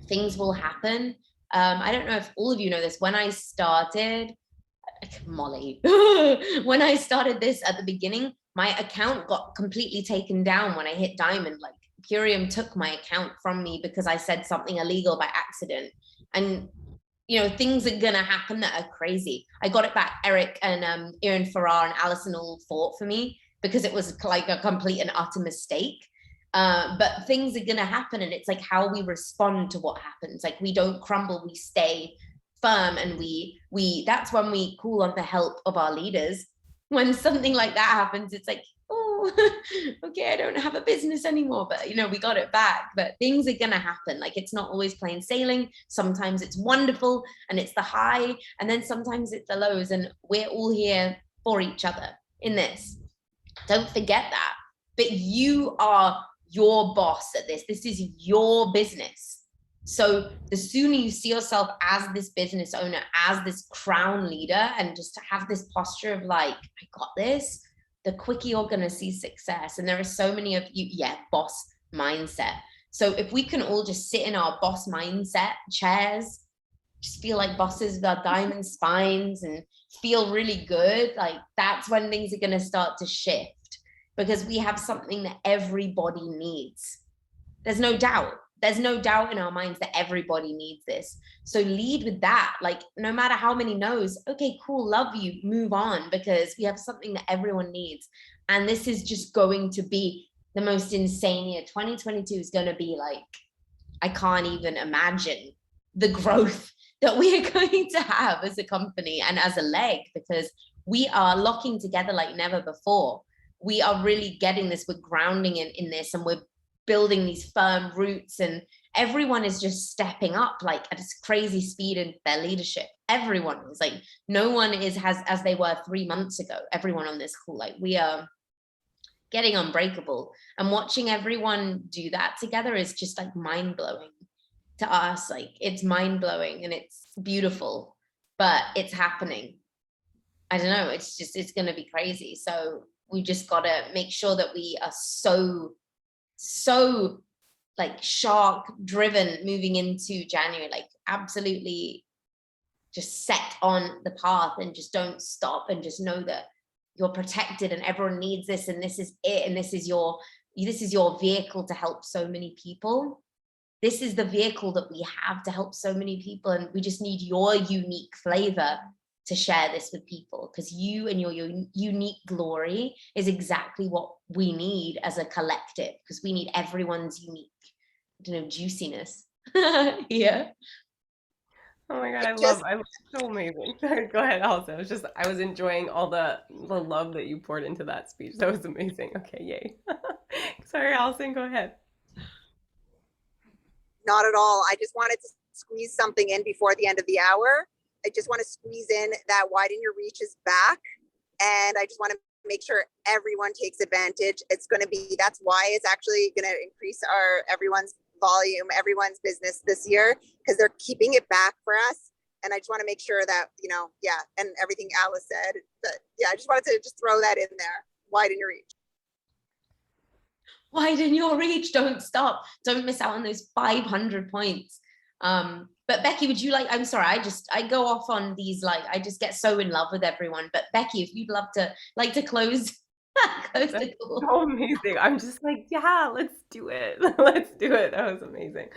things will happen. I don't know if all of you know this. When I started, Molly, when I started this at the beginning, my account got completely taken down when I hit diamond. Like, Purium took my account from me because I said something illegal by accident. And, things are going to happen that are crazy. I got it back. Eric and Ian Farrar and Alison all fought for me because it was like a complete and utter mistake. But things are going to happen, and it's like how we respond to what happens. Like, we don't crumble, we stay firm, and we that's when we call on the help of our leaders. When something like that happens, it's like, oh, okay, I don't have a business anymore, but we got it back. But things are going to happen. Like, it's not always plain sailing. Sometimes it's wonderful and it's the high, and then sometimes it's the lows, and we're all here for each other in this. Don't forget that. But you are your boss at this. This is your business. So the sooner you see yourself as this business owner, as this crown leader, and just to have this posture of like, I got this, the quicker you're going to see success. And there are so many of you, boss mindset. So if we can all just sit in our boss mindset chairs, just feel like bosses with our diamond spines and feel really good, like that's when things are going to start to shift, because we have something that everybody needs. There's no doubt in our minds that everybody needs this. So lead with that. Like, no matter how many no's, okay, cool, love you, move on, because we have something that everyone needs. And this is just going to be the most insane year. 2022 is going to be like, I can't even imagine the growth that we are going to have as a company and as a leg, because we are locking together like never before. We are really getting this, we're grounding in this, and we're building these firm roots, and everyone is just stepping up like at a crazy speed in their leadership. Everyone is like, no one is as they were 3 months ago. Everyone on this call, like, we are getting unbreakable, and watching everyone do that together is just like mind-blowing to us. Like, it's mind-blowing and it's beautiful, but it's happening. I don't know, it's going to be crazy. So we just got to make sure that we are so like shark driven moving into January, like absolutely just set on the path and just don't stop, and just know that you're protected and everyone needs this, and this is it, and this is your vehicle to help so many people. This is the vehicle that we have to help so many people, and we just need your unique flavor to share this with people, because you and your unique glory is exactly what we need as a collective, because we need everyone's unique, juiciness. Yeah. Oh my God, I love so amazing. Go ahead, Allison. I was enjoying all the love that you poured into that speech. That was amazing. Okay, yay. Sorry, Allison, go ahead. Not at all. I just wanted to squeeze something in before the end of the hour. I just want to squeeze in that Widen Your Reach is back. And I just want to make sure everyone takes advantage. That's why it's actually going to increase everyone's volume, everyone's business this year, because they're keeping it back for us. And I just want to make sure that, and everything Alice said, I just wanted to just throw that in there. Widen your reach. Widen your reach. Don't stop. Don't miss out on those 500 points. But Becky, would you like, I'm sorry, I go off on these, like, I just get so in love with everyone. But Becky, if you'd love to close the call. So amazing. I'm just like, yeah, let's do it. Let's do it. That was amazing.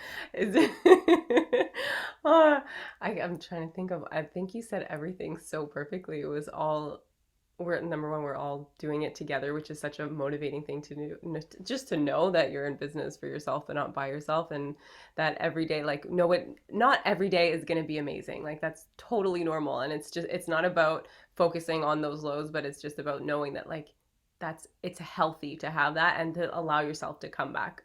I'm trying to think I think you said everything so perfectly. It was all, number one, we're all doing it together, which is such a motivating thing to do, just to know that you're in business for yourself and not by yourself, and that every day, like, not every day is going to be amazing. Like, that's totally normal. And it's not about focusing on those lows, but it's just about knowing that, like, it's healthy to have that and to allow yourself to come back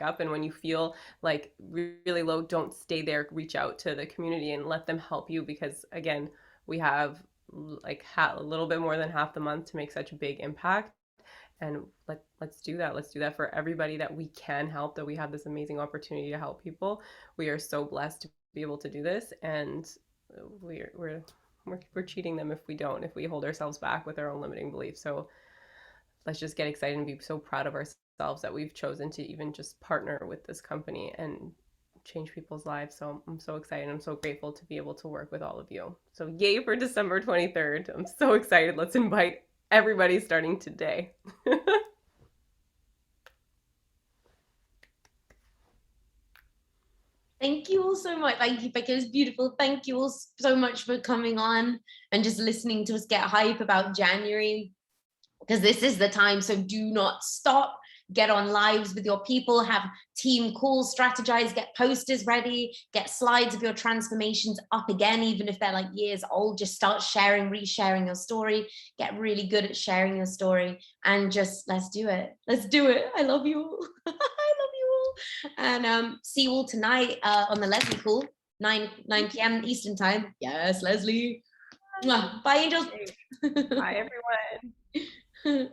up. And when you feel like really low, don't stay there. Reach out to the community and let them help you, because again, we have like a little bit more than half the month to make such a big impact. And let's do that for everybody that we can help, that we have this amazing opportunity to help people. We are so blessed to be able to do this, and we're cheating them if we hold ourselves back with our own limiting beliefs. So let's just get excited and be so proud of ourselves that we've chosen to even just partner with this company and change people's lives. So I'm so excited. I'm so grateful to be able to work with all of you. So yay for December 23rd. I'm so excited. Let's invite everybody starting today. Thank you all so much. Thank you, Becca. It was beautiful. Thank you all so much for coming on and just listening to us get hype about January, because this is the time. So do not stop. Get on lives with your people, have team calls, strategize, get posters ready, get slides of your transformations up again, even if they're like years old. Just start sharing, resharing your story. Get really good at sharing your story, and just let's do it. Let's do it. I love you all. I love you all. And see you all tonight on the Leslie call, 9 p.m. Eastern time. Yes, Leslie. Bye, angels. Bye, everyone.